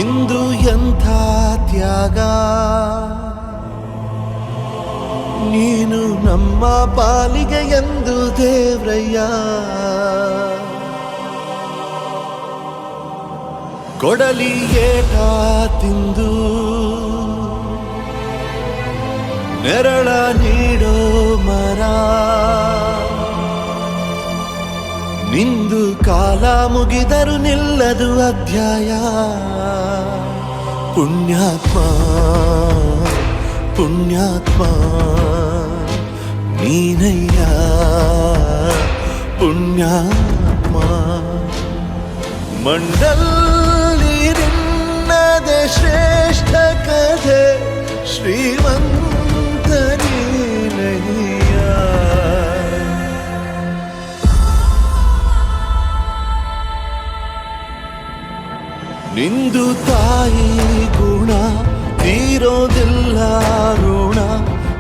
ನಿಂದು ಎಂಥ ತ್ಯಾಗ, ನೀನು ನಮ್ಮ ಪಾಲಿಗೆ ಎಂದು ದೇವ್ರಯ್ಯ. ಕೊಡಲಿ ಏಟ ತಿಂದು ನೆರಳ ನೀಡೋ ಮರ, ನಿಂದು ಕಾಲ ಮುಗಿದರು ನಿಲ್ಲದು ಅಧ್ಯಾಯ. ಪುಣ್ಯಾತ್ಮ ಪುಣ್ಯಾತ್ಮ ನೀನಯ್ಯ ಪುಣ್ಯಾತ್ಮ. ಮಂಡಲ್ಲಿ ನಿನ್ನದೆ ಶ್ರೇಷ್ಠ ಕಥೆ, ಶ್ರೀಮಂತ ನೀನಯ್ಯ. ನಿಂದು ತಾಯಿ ಗುಣ ತೀರೋದಿಲ್ಲ ಋಣ,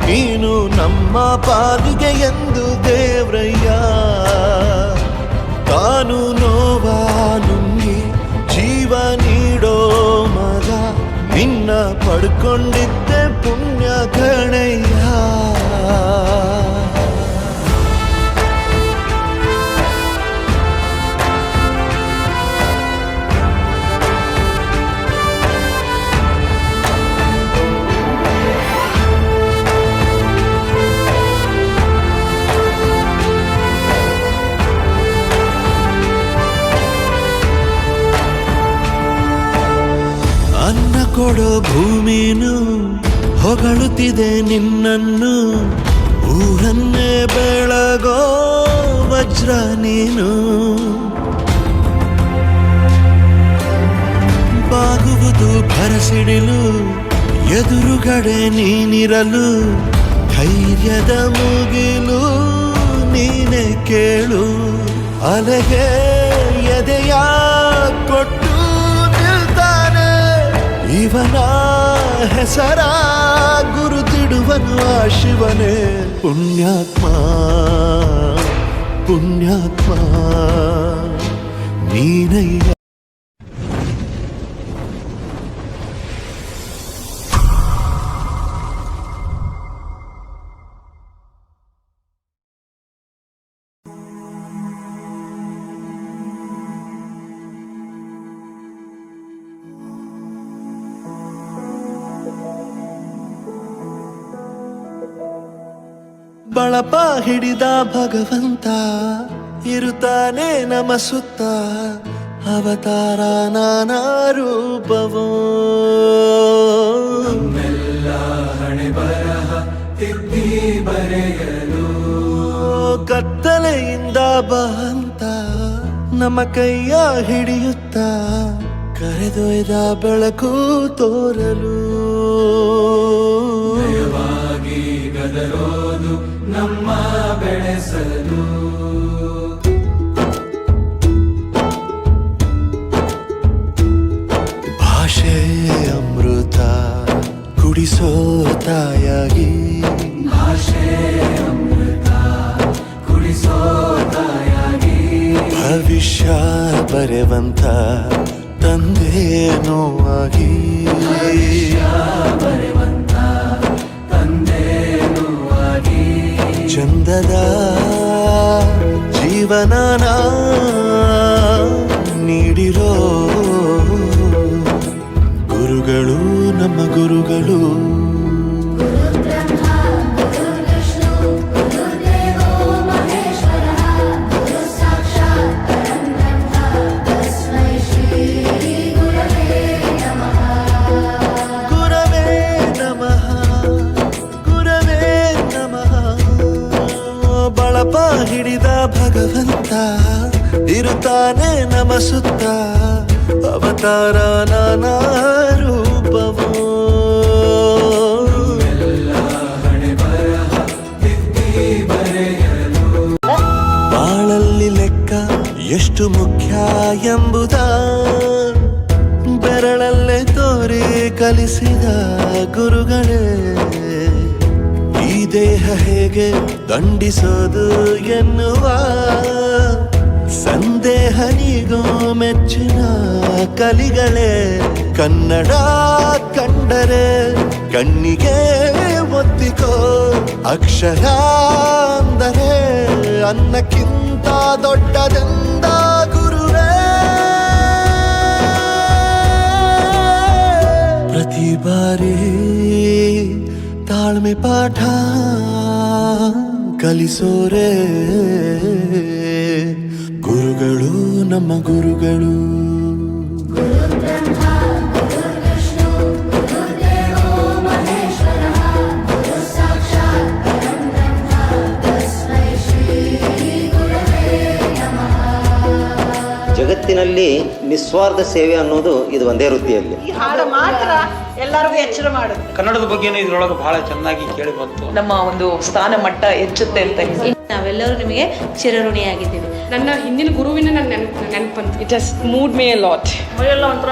ನೀನು ನಮ್ಮ ಪಾಲಿಗೆ ಎಂದು ದೇವ್ರಯ್ಯ. ತಾನು ನೋವ ನುಂಗಿ ಜೀವ ನೀಡೋ ಮಗ, ನಿನ್ನ ಪಡ್ಕೊಂಡಿದ್ದೆ ಪುಣ್ಯ ಕಣಯ್ಯ. ಅನ್ನ ಕೊಡೋ ಭೂಮಿನು ಹೊಗಳುತ್ತಿದೆ ನಿನ್ನನ್ನು, ಊರನ್ನೇ ಬೆಳಗೋ ವಜ್ರ ನೀನು. ಬಾಗುವುದು ಭರಸಿಡಿಲು, ಎದುರುಗಡೆ ನೀನಿರಲು, ಧೈರ್ಯದ ಮುಗಿಲು ನೀನೆ ಕೇಳು. ಅಲೆಗೆ ಎದೆಯ ಕೊಟ್ಟು ಇವನ ಹೆಸರ ಗುರುತಿಡುವನು ಆ ಶಿವನೇ. ಪುಣ್ಯಾತ್ಮ ಪುಣ್ಯಾತ್ಮ ನೀನಯ್ಯ. ಬಳಪ ಹಿಡಿದ ಭಗವಂತ ಇರುತ್ತಾನೆ ನಮ ಸುತ್ತ, ಅವತಾರ ನಾನಾ ರೂಪವೋ. ನಮ್ಮೆಲ್ಲ ಹಣೆ ಬರಹ ತಿದ್ದಿ ಬರೆಯಲು, ಕತ್ತಲೆಯಿಂದ ಬಂತ ನಮ್ಮ ಕೈಯ ಹಿಡಿಯುತ್ತ, ಕರೆದೊಯ್ದ ಬೆಳಕು ತೋರಲು. ನಯವಾಗಿ ಗದರೋದು ನಮ್ಮ ಬೆಳೆಸಲು, ಭಾಷೆ ಅಮೃತ ಕುಡಿಸೋ ತಾಯಾಗಿ, ಭಾಷೆ ಅಮೃತ ಕುಡಿಸೋ ತಾಯಾಗಿ. ಭವಿಷ್ಯ ಬರೆವಂತ ತಂದೇನೋ ಆಗಿ, ಬರೆವಂತ ತಂದೇನೂ ಆಗಿ. ಚಂದದ ಜೀವನನ ನೀಡಿರೋ ಗುರುಗಳು ನಮ್ಮ ಗುರುಗಳು. ಬಳಪ ಹಿಡಿದ ಭಗವಂತ ಇರುತ್ತಾನೆ ನಮ ಸುತ್ತ, ಅವತಾರ ನಾನಾ ರೂಪವೋ. ಹಣೆ ಬರಹ ತಿದ್ದಿ ಬರೆಯಲು, ಬಾಳಲ್ಲಿ ಲೆಕ್ಕ ಎಷ್ಟು ಮುಖ್ಯ ಎಂಬುದ ಬೆರಳಲ್ಲೇ ತೋರಿ ಕಲಿಸಿದ ಗುರುಗಳೇ. ಈ ದೇಹ ಹೇಗೆ ದಂಡಿಸೋದು ಎನ್ನುವ ಸಂದೇಹ ನೀಗೋ ಮೆಚ್ಚಿನ ಕಲಿಗಳೇ ಕನ್ನಡ ಕಂಡರೆ ಕಣ್ಣಿಗೆ ಒತ್ತಿಕೋ ಅಕ್ಷರ ಅಂದರೆ ಅನ್ನಕ್ಕಿಂತ ದೊಡ್ಡದೆಂದ ಗುರುವೇ ಪ್ರತಿ ಬಾರಿ ತಾಳ್ಮೆ ಪಾಠ ಕಲಿಸೋರೆ ಗುರುಗಳು ನಮ್ಮ ಗುರುಗಳು ಜಗತ್ತಿನಲ್ಲಿ ನಿಸ್ವಾರ್ಥ ಸೇವೆ ಅನ್ನೋದು ಇದು ಒಂದೇ ವೃತ್ತಿಯಲ್ಲಿ. ಈ ಹಾಡು ಮಾತ್ರ ಎಲ್ಲರಿಗೂ ಎಚ್ಚರ ಮಾಡುತ್ತೆ. ಕನ್ನಡದ ಬಗ್ಗೆನೇ ಇದ್ರೊಳಗೆ ಬಹಳ ಚೆನ್ನಾಗಿ ಕೇಳಿ ಬಂತು. ನಮ್ಮ ಒಂದು ಸ್ಥಾನ ಮಟ್ಟ ಹೆಚ್ಚುತ್ತೆ ಅಂತ ನಾವೆಲ್ಲರೂ ನಿಮಗೆ ಚಿರಋಣಿಯಾಗಿದ್ದೀವಿ. ನನ್ನ ಹಿಂದಿನ ಗುರುವಿನ ನನ್ನ ನೆನಪಂತ it has moved me lot. ಮೈಯೆಲ್ಲ ಒಂಥರ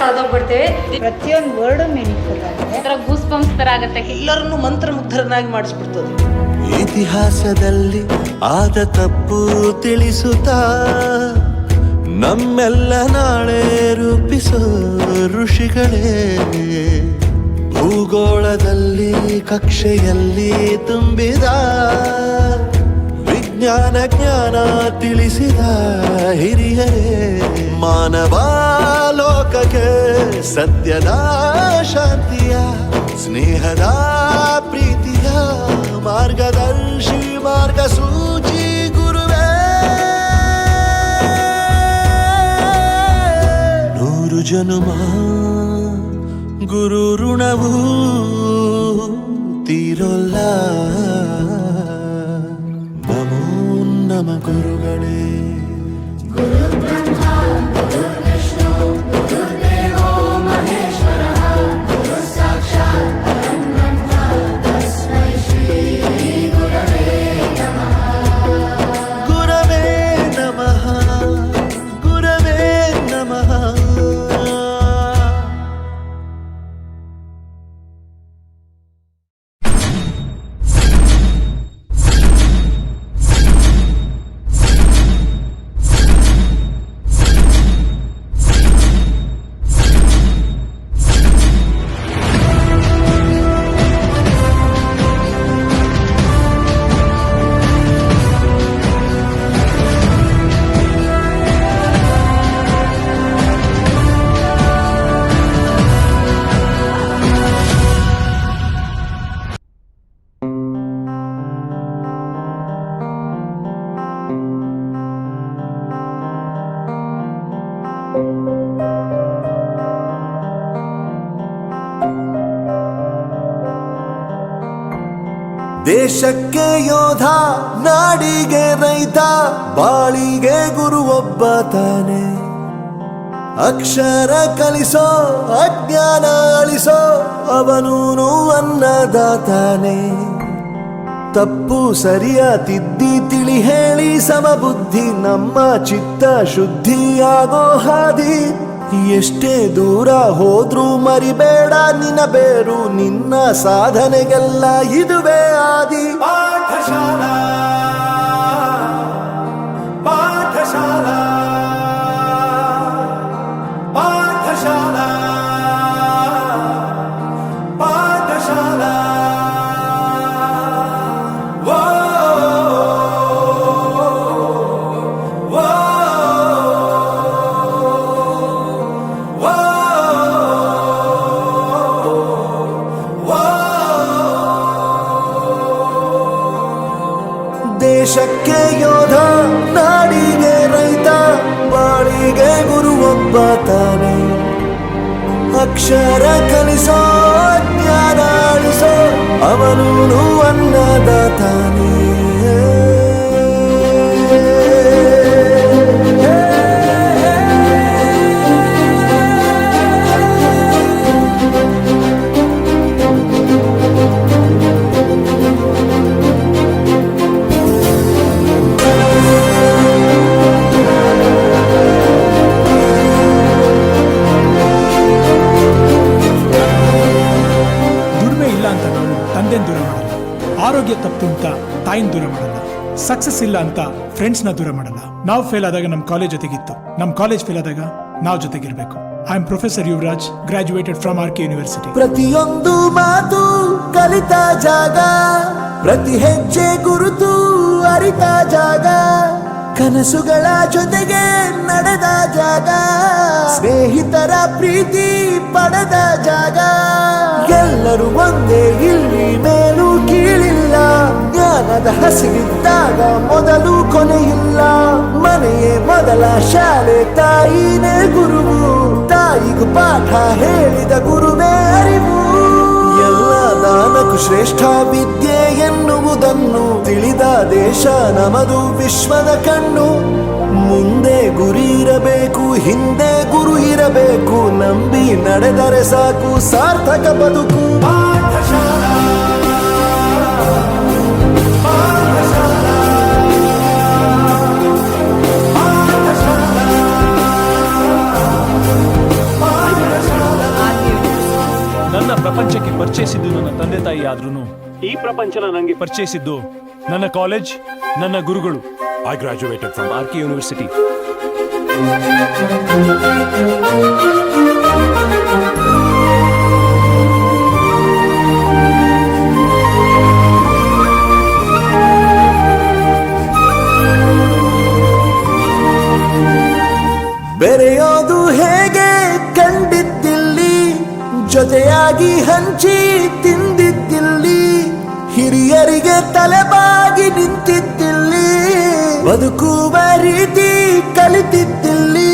ಕಳೆದೋಗ್ಬಿಡ್ತೇವೆ. ಪ್ರತಿಯೊಂದು ವರ್ಡ್ ಮೀನಿಂಗ್ಫುಲ್ ಆಗಿದೆ. ಗೂಸ್ ಬಂಪ್ಸ್ ತರ ಆಗುತ್ತೆ. ಎಲ್ಲರನ್ನು ಮಂತ್ರಮುಗ್ಧರನ್ನಾಗಿ ಮಾಡಿಸ್ಬಿಡ್ತದೆ. ಇತಿಹಾಸದಲ್ಲಿ ಆದ ತಪ್ಪು ತಿಳಿಸುತ್ತಾ ನಮ್ಮೆಲ್ಲ ನಾಳೆ ರೂಪಿಸೋ ಋಷಿಗಳೇ ಭೂಗೋಳದಲ್ಲಿ ಕಕ್ಷೆಯಲ್ಲಿ ತುಂಬಿದ ವಿಜ್ಞಾನ ಜ್ಞಾನ ತಿಳಿಸಿದ ಹಿರಿಯರೇ ಮಾನವ ಲೋಕಕ್ಕೆ ಸತ್ಯದ ಶಾಂತಿಯ ಸ್ನೇಹದ ಪ್ರೀತಿಯ ಮಾರ್ಗದರ್ಶಿ ಮಾರ್ಗಸೂಚಿ ಗುರುವೇ 100 ಜನುಮ ಗುರು ಋಣವು ತೀರೋಲ್ಲ ನಮೋ ನಮ ಗುರುಗಳೇ ದೇಶಕ್ಕೆ ಯೋಧ ನಾಡಿಗೆ ರೈತ ಬಾಳಿಗೆ ಗುರು ಒಬ್ಬ ತಾನೆ ಅಕ್ಷರ ಕಲಿಸೋ ಅಜ್ಞಾನ ಅಳಿಸೋ ಅವನೂನು ಅನ್ನದಾತಾನೆ ತಪ್ಪು ಸರಿಯ ತಿದ್ದಿ ತಿಳಿ ಹೇಳಿ ಸಮಬುದ್ಧಿ ನಮ್ಮ ಚಿತ್ತ ಶುದ್ಧಿಯಾಗೋ ಹಾದಿ ಎಷ್ಟೇ ದೂರ ಹೋದ್ರೂ ಮರಿಬೇಡ ನಿನ್ನ ಬೇರು ನಿನ್ನ ಸಾಧನೆಗೆಲ್ಲ ಇದುವೇ ಆದಿ ಪಾಠಶಾಲಾ ಪಾಠಶಾಲಾ ಪಾಠಶಾಲಾ ಪಾಠಶಾಲಾ ದೇಶಕ್ಕೆ ಯೋಧ ನಾಡಿಗೆ ರೈತ ಬಾಳಿಗೆ ಗುರು ಒಬ್ಬ ತಾನೆ ಅಕ್ಷರ ಕಲಿಸೋ ಜ್ಞಾನ ಅಳಿಸೋ ಅವನೂನು ಅನ್ನದಾತಾನೆ ಆರೋಗ್ಯ ತಪ್ಪು ಅಂತ ತಾಯಿನ ದೂರ ಮಾಡಲ್ಲ, ಸಕ್ಸಸ್ ಇಲ್ಲ ಅಂತ ಫ್ರೆಂಡ್ಸ್ನ ದೂರ ಮಾಡಲ್ಲ. ನಾವು ಫೇಲ್ ಆದಾಗ ನಮ್ಮ ಕಾಲೇಜ್ ಜೊತೆಗಿತ್ತು, ನಮ್ಮ ಕಾಲೇಜ್ ಫೇಲ್ ಆದಾಗ ನಾವು ಜೊತೆಗಿರ್ಬೇಕು. I am professor Yuvaraj, graduated from RK university. ಪ್ರತಿಯೊಂದು ಮಾತು ಕಲಿತ ಜಾಗ, ಪ್ರತಿ ಹೆಜ್ಜೆ ಗುರುತು ಅರಿತ ಜಾಗ, ಕನಸುಗಳ ಜೊತೆಗೆ ನಡೆದ ಜಾಗ, ಸ್ನೇಹಿತರ ಪ್ರೀತಿ ಪಡೆದ ಜಾಗ. ಎಲ್ಲರೂ ಒಂದೇ, ಇಲ್ಲಿ ಮೇಲೂ ಕೀಳಿಲ್ಲ. ಜ್ಞಾನದ ಹಸಿವಿದ್ದಾಗ ಮೊದಲು ಕೊನೆಯಿಲ್ಲ. ಮನೆಯೇ ಮೊದಲ ಶಾಲೆ, ತಾಯಿನೇ ಗುರುವು. ತಾಯಿಗೂ ಪಾಠ ಹೇಳಿದ ಗುರುವೇ ಅರಿವು. ಎಲ್ಲ ದಾನಕ್ಕೂ ಶ್ರೇಷ್ಠ ವಿದ್ಯೆ ಎನ್ನುವುದನ್ನು ತಿಳಿದ ದೇಶ ನಮದು, ವಿಶ್ವದ ಕಣ್ಣು. ಮುಂದೆ ಗುರಿ ಇರಬೇಕು, ಹಿಂದೆ ಗುರು ಇರಬೇಕು. ನಂಬಿ ನಡೆದರೆ ಸಾಕು, ಸಾರ್ಥಕ ಬದುಕು. ನನ್ನ ಪ್ರಪಂಚಕ್ಕೆ ಪರಿಚಯಿಸಿದ್ದು ನನ್ನ ತಂದೆ ತಾಯಿ ಆದ್ರೂ ಈ ಪ್ರಪಂಚನ ನನಗೆ ಪರಿಚಯಿಸಿದ್ದು ನನ್ನ ಕಾಲೇಜ್, ನನ್ನ ಗುರುಗಳು. I graduated from RK university. ಬೆರೆಯೋದು ಹೇಗೆ ಕಂಡಿದ್ದಿಲ್ಲಿ, ಜೊತೆಯಾಗಿ ಹಂಚಿ ತಿಂದಿದ್ದಿಲ್ಲಿ. ಹಿರಿಯರಿಗೆ ತಲೆಬಾಗಿ ನಿಂತಿದ್ದಿಲ್ಲಿ, ಬದುಕುವ ರೀತಿ ಕಲಿತಿದ್ದಿಲ್ಲಿ.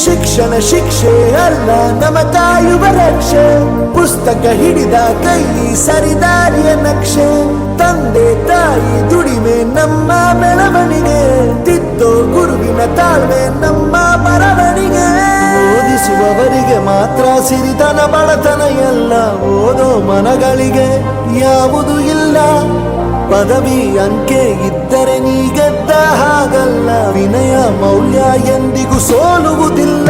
ಶಿಕ್ಷಣ ಶಿಕ್ಷೆ ಅಲ್ಲ, ನಮ ಕಾಯುವ ರಕ್ಷೆ. ಪುಸ್ತಕ ಹಿಡಿದ ಕೈ ಸರಿದಾರಿಯ ನಕ್ಷೆ. ತಂದೆ ತಾಯಿ ದುಡಿಮೆ ನಮ್ಮ ಬೆಳವಣಿಗೆ. ತಿದ್ದೋ ಗುರುವಿನ ತಾಳ್ಮೆ ನಮ್ಮ ಬರವಣಿಗೆ. ಓದಿಸುವವರಿಗೆ ಮಾತ್ರ ಸಿರಿತನ ಬಡತನ ಎಲ್ಲ. ಓದೋ ಮನಗಳಿಗೆ ಯಾವುದು ಇಲ್ಲ. ಪದವಿ ಅಂಕೆ ಇದ್ದರೆ ನೀ ಗೆದ್ದ ಹಾಗಲ್ಲ. ವಿನಯ ಮೌಲ್ಯ ಎಂದಿಗೂ ಸೋಲುವುದಿಲ್ಲ.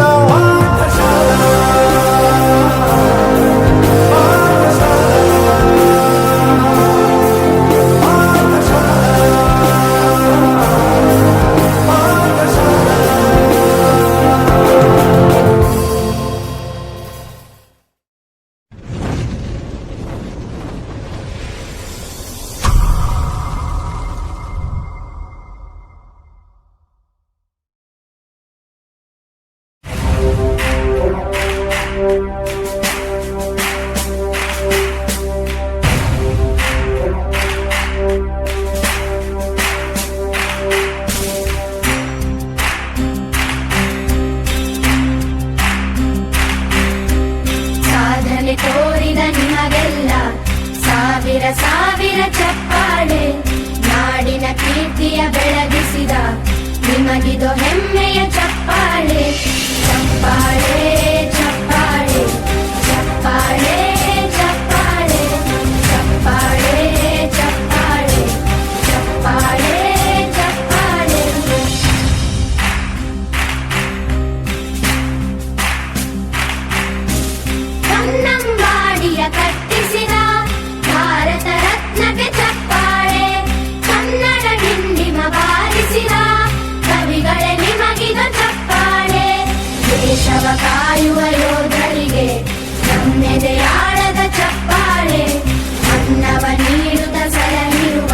ಸಾಧನೆ ತೋರಿದ ನಿಮಗೆಲ್ಲ ಸಾವಿರ ಸಾವಿರ ಚಪ್ಪಾಳೆ. ನಾಡಿನ ಕೀರ್ತಿಯ ಬೆಳಗಿಸಿದ ನಿಮಗಿದು ಹೆಮ್ಮೆಯ ಚಪ್ಪಾಳೆ. ಚಪ್ಪಾಳೆ ಚಪ್ಪಾಳೆ ಚಪ್ಪಾಳೆ ಚಪ್ಪಾಳೆ ಚಪ್ಪಾಳೆ ಚಪ್ಪಾಳೆ ಚಪ್ಪಾಳೆ ಚಪ್ಪಾಳೆ. ಕನ್ನಂಬಾಡಿಯ ಕಟ್ಟಿಸಿದ ಭಾರತ ರತ್ನಕ್ಕೆ ಚಪ್ಪಾಳೆ. ಕನ್ನಡ ಡಿಂಡಿಮ ಬಾರಿಸಿದ ಕವಿಗಳೇ ನಿಮಗಿದ ಚಪ್ಪಾಳೆ. ದೇಶವ ಕಾಯುವ ಯೋಧರಿಗೆ ನಮ್ಮೆದೆಯಾಳದ ಚಪ್ಪಾಳೆ. ಅನ್ನವ ನೀಡುತ್ತ ಸಲಹಿರುವ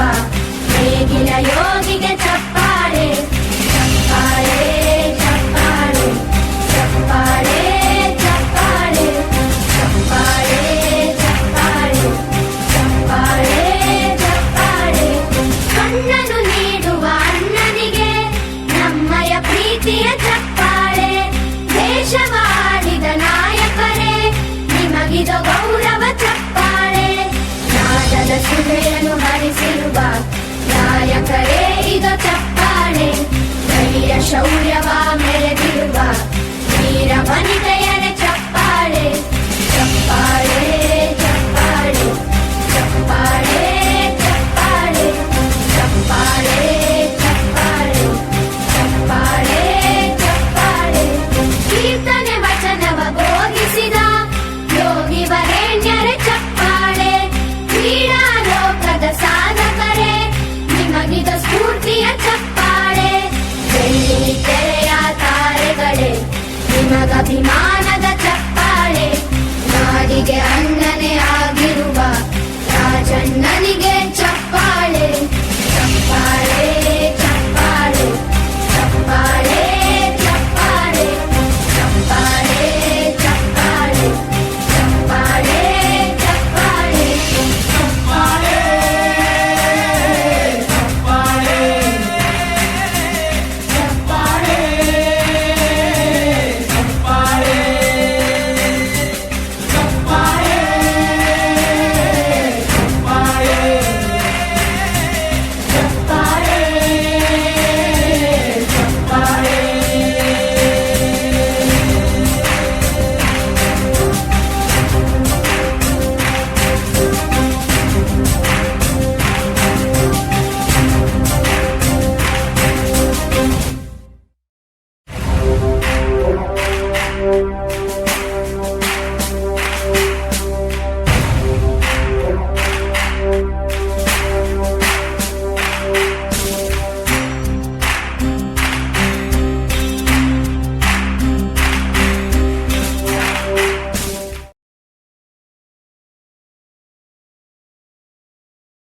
ನೇಗಿಲ ಯೋಗಿಗೆ ಚಪ್ಪಾಳೆ. ಚಪ್ಪಾಳೆ ಚಪ್ಪಾಳೆ ಚಪ್ಪಾಳೆ ಚಪ್ಪಾಳೆ ಚಪ್ಪಾಳೆ ಚಪ್ಪಾಳೆ ಚಪ್ಪಾಳೆ ಚಪ್ಪಾಳೆ. ಕಣ್ಣನು ನೀಡುವ ಅಣ್ಣನಿಗೆ ನಮ್ಮಯ ಪ್ರೀತಿಯ ಚಪ್ಪಾಳೆ. ದೇಶವಾಡಿದ ನಾಯಕರೇ ನಿಮಗಿದು ಗೌರವ ಚಪ್ಪಾಳೆ. ನಾದದ ಸುಧೆಯನ್ನು ಹರಿಸಿರುವ ನಾಯಕರೇ ಇದು ಚಪ್ಪಾಳೆ. ಧೈರ್ಯ ಶೌರ್ಯವ ಮೆರೆದಿರುವ ವೀರ ವನಿತೆಯರ ಚಪ್ಪಾಳೆ. ಚಪ್ಪಾಳೆ ಚಪ್ಪಾಳೆ ಚಪ್ಪಾಳೆ ಚಪ್ಪಾಳೆ ಚಪ್ಪಾಳೆ ಚಪ್ಪಾಳೆ ಚಪ್ಪಾಳೆ ಚಪ್ಪಾಳೆ. ಕೀರ್ತನೆ ವಚನವ ಬೋಧಿಸಿದ ಯೋಗಿ ವರೇಣ್ಯರ ಚಪ್ಪಾಳೆ. ಕ್ರೀಡಾ ಲೋಕದ ಸಾಧಕರೇ ನಿಮಗಿದ ಸ್ಫೂರ್ತಿ ಚಪ್ಪಾಳೆ ನಿಮಗಭಿಮಾನದ ಚಪ್ಪಾಳೆ ನಾಡಿಗೆ ಅನ್ನ